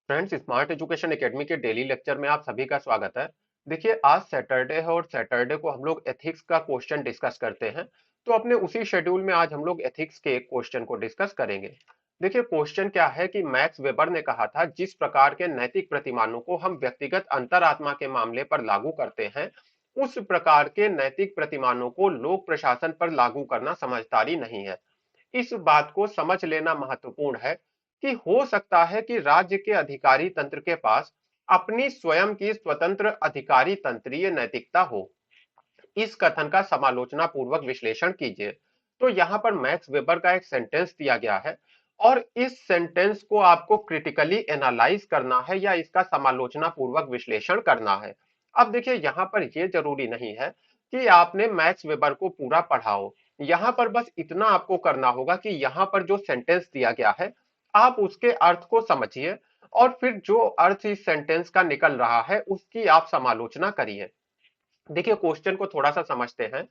Friends, smart education academy के daily lecture में आप सभी का स्वागत है। देखिए, आज सैटरडे है और सैटरडे को हम लोग एथिक्स का क्वेश्चन डिस्कस करते हैं। तो अपने उसी शेड्यूल में आज हम लोग एथिक्स के एक क्वेश्चन को डिस्कस करेंगे। देखिए, क्वेश्चन क्या है कि मैक्स वेबर ने कहा था, जिस प्रकार के नैतिक प्रतिमानों को हम व्यक्तिगत अंतरात्मा के मामले पर लागू करते हैं, उस प्रकार के नैतिक प्रतिमानों को लोक प्रशासन पर लागू करना समझदारी नहीं है। इस बात को समझ लेना महत्वपूर्ण है कि हो सकता है कि राज्य के अधिकारी तंत्र के पास अपनी स्वयं की स्वतंत्र अधिकारी तंत्रीय नैतिकता हो। इस कथन का समालोचना पूर्वक विश्लेषण कीजिए। तो यहाँ पर मैक्स वेबर का एक सेंटेंस दिया गया है और इस सेंटेंस को आपको क्रिटिकली एनालाइज करना है या इसका समालोचना पूर्वक विश्लेषण करना है। अब देखिए, यहाँ पर यह जरूरी नहीं है कि आपने मैक्स वेबर को पूरा पढ़ा हो। यहाँ पर बस इतना आपको करना होगा कि यहाँ पर जो सेंटेंस दिया गया है, आप उसके अर्थ को समझिए और फिर जो अर्थ इस सेंटेंस का निकल रहा है उसकी आप समालोचना करिए। देखिए, क्वेश्चन को थोड़ा सा समझते हैं।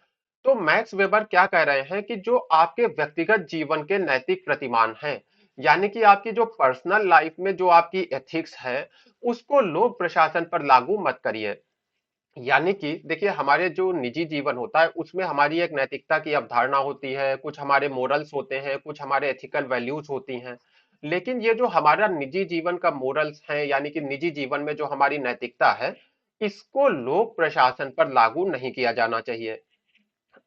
तो मैक्स वेबर क्या कह रहे हैं कि जो आपके व्यक्तिगत जीवन के नैतिक प्रतिमान हैं, यानी कि आपकी जो पर्सनल लाइफ में जो आपकी एथिक्स है, उसको लोक प्रशासन पर लागू मत करिए। यानी कि देखिए, हमारे जो निजी जीवन होता है उसमें हमारी एक नैतिकता की अवधारणा होती है, कुछ हमारे मोरल्स होते हैं, कुछ हमारे एथिकल वैल्यूज होती हैं। लेकिन ये जो हमारा निजी जीवन का मोरल्स है, यानी कि निजी जीवन में जो हमारी नैतिकता है, इसको लोक प्रशासन पर लागू नहीं किया जाना चाहिए।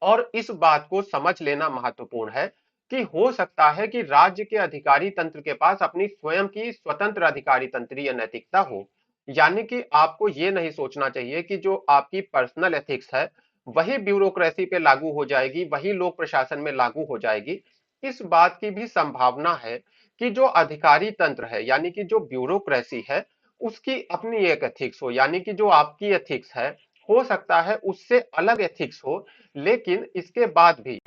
और इस बात को समझ लेना महत्वपूर्ण है कि हो सकता है कि राज्य के अधिकारी तंत्र के पास अपनी स्वयं की स्वतंत्र अधिकारी तंत्रीय नैतिकता हो। यानी कि आपको ये नहीं सोचना चाहिए कि जो आपकी पर्सनल एथिक्स है वही ब्यूरोक्रेसी पे लागू हो जाएगी, वही लोक प्रशासन में लागू हो जाएगी। इस बात की भी संभावना है कि जो अधिकारी तंत्र है, यानी कि जो ब्यूरोक्रेसी है, उसकी अपनी एक एथिक्स हो, यानी कि जो आपकी एथिक्स है, हो सकता है उससे अलग एथिक्स हो। लेकिन इसके बाद भी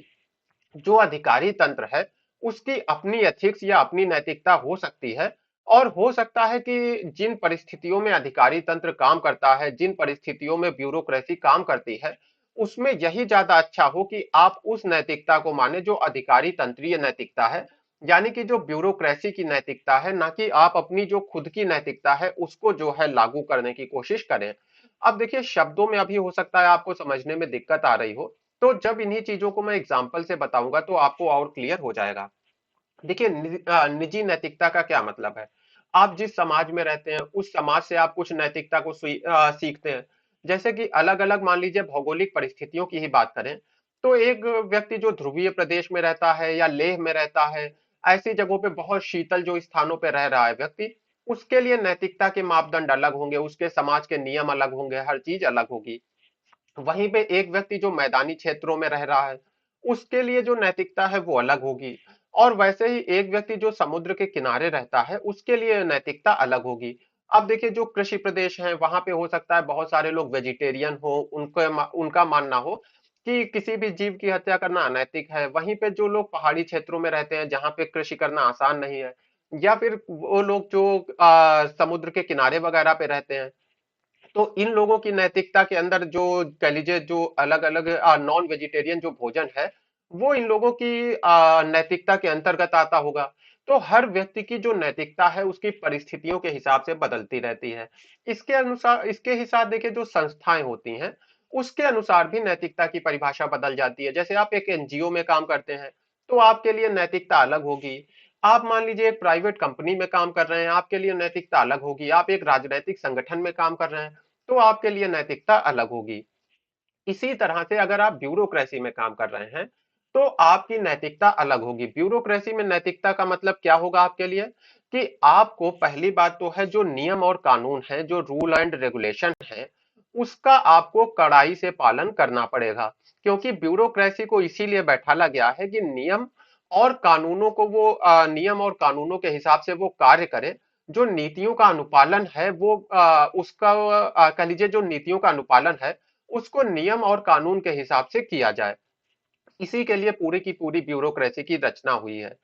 जो अधिकारी तंत्र है उसकी अपनी एथिक्स या अपनी नैतिकता हो सकती है। और हो सकता है कि जिन परिस्थितियों में अधिकारी तंत्र काम करता है, जिन परिस्थितियों में ब्यूरोक्रेसी काम करती है, उसमें यही ज्यादा अच्छा हो कि आप उस नैतिकता को माने जो अधिकारी तंत्रीय नैतिकता है, यानी कि जो ब्यूरोक्रेसी की नैतिकता है, ना कि आप अपनी जो खुद की नैतिकता है उसको जो है लागू करने की कोशिश करें। अब देखिए, शब्दों में अभी हो सकता है आपको समझने में दिक्कत आ रही हो। तो जब इन्हीं चीजों को मैं एग्जाम्पल से बताऊंगा तो आपको और क्लियर हो जाएगा। देखिए, निजी नैतिकता का क्या मतलब है। आप जिस समाज में रहते हैं उस समाज से आप कुछ नैतिकता को सीखते हैं। जैसे कि अलग अलग, मान लीजिए भौगोलिक परिस्थितियों की ही बात करें, तो एक व्यक्ति जो ध्रुवीय प्रदेश में रहता है या लेह में रहता है, ऐसी जगहों पे बहुत शीतल जो स्थानों पे रह रहा है व्यक्ति, उसके लिए नैतिकता के मापदंड अलग होंगे, उसके समाज के नियम अलग होंगे, हर चीज अलग होगी। वहीं पे एक व्यक्ति जो मैदानी क्षेत्रों में रह रहा है, उसके लिए जो नैतिकता है वो अलग होगी। और वैसे ही एक व्यक्ति जो समुद्र के किनारे रहता है उसके लिए नैतिकता अलग होगी। अब देखिए, जो कृषि प्रदेश है वहां पे हो सकता है बहुत सारे लोग वेजिटेरियन हो, उनका मानना हो कि किसी भी जीव की हत्या करना अनैतिक है। वहीं पे जो लोग पहाड़ी क्षेत्रों में रहते हैं जहाँ पे कृषि करना आसान नहीं है, या फिर वो लोग जो समुद्र के किनारे वगैरह पे रहते हैं, तो इन लोगों की नैतिकता के अंदर जो कह लीजिए जो अलग अलग नॉन वेजिटेरियन जो भोजन है, वो इन लोगों की नैतिकता के अंतर्गत आता होगा। तो हर व्यक्ति की जो नैतिकता है उसकी परिस्थितियों के हिसाब से बदलती रहती है। इसके अनुसार, इसके ही साथ देखिए, जो संस्थाएं होती हैं उसके अनुसार भी नैतिकता की परिभाषा बदल जाती है। जैसे आप एक एनजीओ में काम करते हैं तो आपके लिए नैतिकता अलग होगी। आप मान लीजिए एक प्राइवेट कंपनी में काम कर रहे हैं, आपके लिए नैतिकता अलग होगी। आप एक राजनैतिक संगठन में काम कर रहे हैं तो आपके लिए नैतिकता अलग होगी। इसी तरह से अगर आप ब्यूरोक्रेसी में काम कर रहे हैं तो आपकी नैतिकता अलग होगी। ब्यूरोक्रेसी में नैतिकता का मतलब क्या होगा आपके लिए कि आपको पहली बात तो है जो नियम और कानून है, जो रूल एंड रेगुलेशन है, उसका आपको कड़ाई से पालन करना पड़ेगा। क्योंकि ब्यूरोक्रेसी को इसीलिए बैठाला गया है कि नियम और कानूनों को वो नियम और कानूनों के हिसाब से वो कार्य करे। जो नीतियों का अनुपालन है वो उसका कह लीजिए जो नीतियों का अनुपालन है उसको नियम और कानून के हिसाब से किया जाए। इसी के लिए पूरी की पूरी ब्यूरोक्रेसी की रचना हुई है।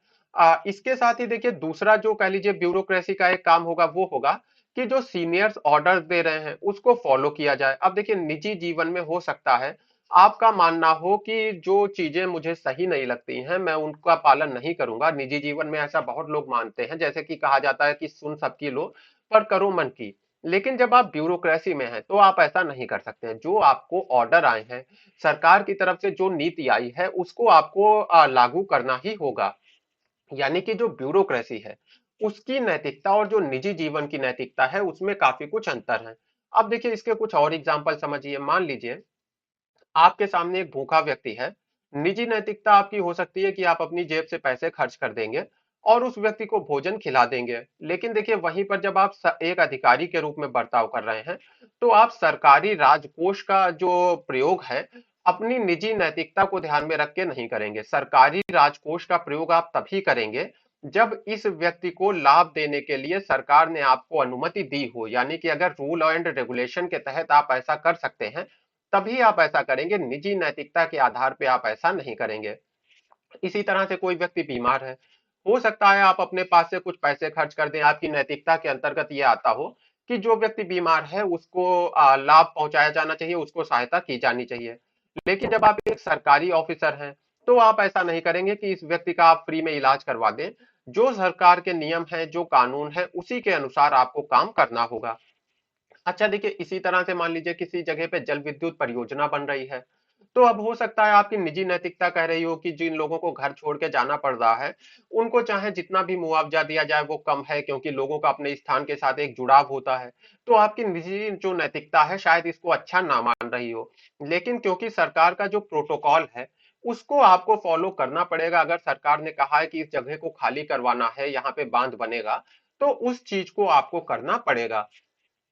इसके साथ ही देखिए, दूसरा जो कह लीजिए ब्यूरोक्रेसी का एक काम होगा वो होगा कि जो सीनियर्स ऑर्डर दे रहे हैं उसको फॉलो किया जाए। अब देखिए, निजी जीवन में हो सकता है आपका मानना हो कि जो चीजें मुझे सही नहीं लगती हैं मैं उनका पालन नहीं करूंगा। निजी जीवन में ऐसा बहुत लोग मानते हैं, जैसे कि कहा जाता है कि सुन सबकी लो, पर करो मन की। लेकिन जब आप ब्यूरोक्रेसी में हैं तो आप ऐसा नहीं कर सकते हैं। जो आपको ऑर्डर आए हैं, सरकार की तरफ से जो नीति आई है, उसको आपको लागू करना ही होगा। यानी कि जो ब्यूरोक्रेसी है, उसकी नैतिकता और जो निजी जीवन की नैतिकता है, उसमें काफी कुछ अंतर है। अब देखिए इसके कुछ और एग्जाम्पल समझिए। मान लीजिए आपके सामने एक भूखा व्यक्ति है। निजी नैतिकता आपकी हो सकती है कि आप अपनी जेब से पैसे खर्च कर देंगे और उस व्यक्ति को भोजन खिला देंगे। लेकिन देखिए वहीं पर जब आप एक अधिकारी के रूप में बर्ताव कर रहे हैं, तो आप सरकारी राजकोष का जो प्रयोग है, अपनी निजी नैतिकता को ध्यान में रख के नहीं करेंगे। सरकारी राजकोष का प्रयोग आप तभी करेंगे जब इस व्यक्ति को लाभ देने के लिए सरकार ने आपको अनुमति दी हो। यानी कि अगर रूल एंड रेगुलेशन के तहत आप ऐसा कर सकते हैं, तभी आप ऐसा करेंगे। निजी नैतिकता के आधार पे आप ऐसा नहीं करेंगे। इसी तरह से कोई व्यक्ति बीमार है, हो सकता है आप अपने पास से कुछ पैसे खर्च कर दें। आपकी नैतिकता के अंतर्गत ये आता हो कि जो व्यक्ति बीमार है उसको लाभ पहुंचाया जाना चाहिए, उसको सहायता की जानी चाहिए। लेकिन जब आप एक सरकारी ऑफिसर हैं, तो आप ऐसा नहीं करेंगे कि इस व्यक्ति का आप फ्री में इलाज करवा दें। जो सरकार के नियम है, जो कानून है, उसी के अनुसार आपको काम करना होगा। अच्छा देखिए इसी तरह से मान लीजिए किसी जगह पे जल विद्युत परियोजना बन रही है, तो अब हो सकता है आपकी निजी नैतिकता कह रही हो कि जिन लोगों को घर छोड़ के जाना पड़ रहा है, उनको चाहे जितना भी मुआवजा दिया जाए वो कम है, क्योंकि लोगों का अपने स्थान के साथ एक जुड़ाव होता है। तो आपकी निजी जो नैतिकता है शायद इसको अच्छा ना मान रही हो। लेकिन क्योंकि सरकार का जो प्रोटोकॉल है, उसको आपको फॉलो करना पड़ेगा। अगर सरकार ने कहा है कि इस जगह को खाली करवाना है, यहाँ पे बांध बनेगा, तो उस चीज को आपको करना पड़ेगा।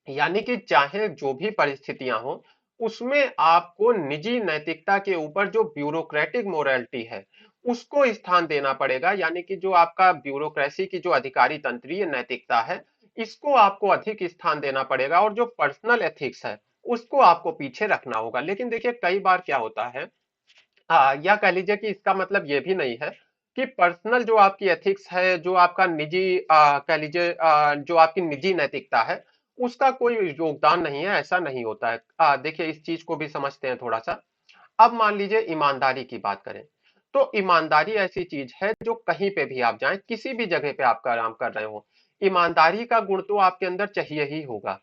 यानी कि चाहे जो भी परिस्थितियां हो, उसमें आपको निजी नैतिकता के ऊपर जो ब्यूरोक्रेटिक मोरालिटी है, उसको स्थान देना पड़ेगा। यानी कि जो आपका ब्यूरोक्रेसी की जो अधिकारी तंत्रीय नैतिकता है, इसको आपको अधिक स्थान देना पड़ेगा और जो पर्सनल एथिक्स है, उसको आपको पीछे रखना होगा। लेकिन देखिए कई बार क्या होता है, या कह लीजिए कि इसका मतलब ये भी नहीं है कि पर्सनल जो आपकी एथिक्स है, जो आपका निजी कह लीजिए जो आपकी निजी नैतिकता है, उसका कोई योगदान नहीं है। ऐसा नहीं होता है। देखिए इस चीज को भी समझते हैं थोड़ा सा। अब मान लीजिए ईमानदारी की बात करें, तो ईमानदारी ऐसी चीज है जो कहीं पे भी आप जाएं, किसी भी जगह पे आप काम कर रहे हो, ईमानदारी का गुण तो आपके अंदर चाहिए ही होगा।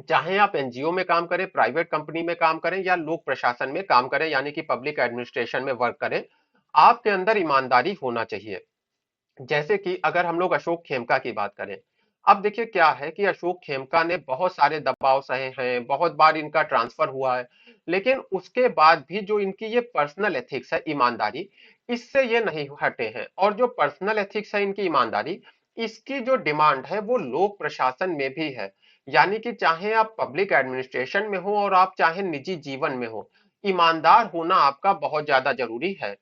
चाहे आप एनजीओ में काम करें, प्राइवेट कंपनी में काम करें या लोक प्रशासन में काम करें, यानी कि पब्लिक एडमिनिस्ट्रेशन में वर्क करें, आपके अंदर ईमानदारी होना चाहिए। जैसे कि अगर हम लोग अशोक खेमका की बात करें, अब देखिए क्या है कि अशोक खेमका ने बहुत सारे दबाव सहे हैं, बहुत बार इनका ट्रांसफर हुआ है, लेकिन उसके बाद भी जो इनकी ये पर्सनल एथिक्स है, ईमानदारी, इससे ये नहीं हटे हैं। और जो पर्सनल एथिक्स है इनकी ईमानदारी, इसकी जो डिमांड है वो लोक प्रशासन में भी है। यानी कि चाहे आप पब्लिक एडमिनिस्ट्रेशन में हो और आप चाहे निजी जीवन में हो, ईमानदार होना आपका बहुत ज्यादा जरूरी है।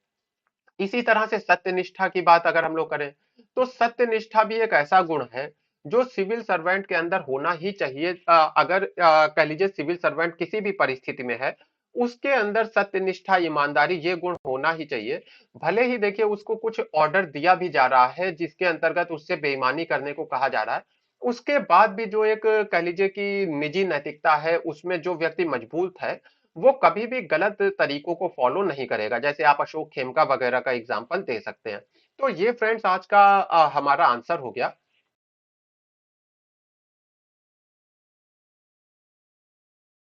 इसी तरह से सत्यनिष्ठा की बात अगर हम लोग करें, तो सत्यनिष्ठा भी एक ऐसा गुण है जो सिविल सर्वेंट के अंदर होना ही चाहिए। अगर कह लीजिए सिविल सर्वेंट किसी भी परिस्थिति में है, उसके अंदर सत्यनिष्ठा, ईमानदारी, ये गुण होना ही चाहिए। भले ही देखिए उसको कुछ ऑर्डर दिया भी जा रहा है जिसके अंतर्गत उससे बेईमानी करने को कहा जा रहा है, उसके बाद भी जो एक कह लीजिए कि निजी नैतिकता है, उसमें जो व्यक्ति मजबूत है, वो कभी भी गलत तरीकों को फॉलो नहीं करेगा। जैसे आप अशोक खेमका वगैरह का एग्जाम्पल दे सकते हैं। तो ये फ्रेंड्स आज का हमारा आंसर हो गया।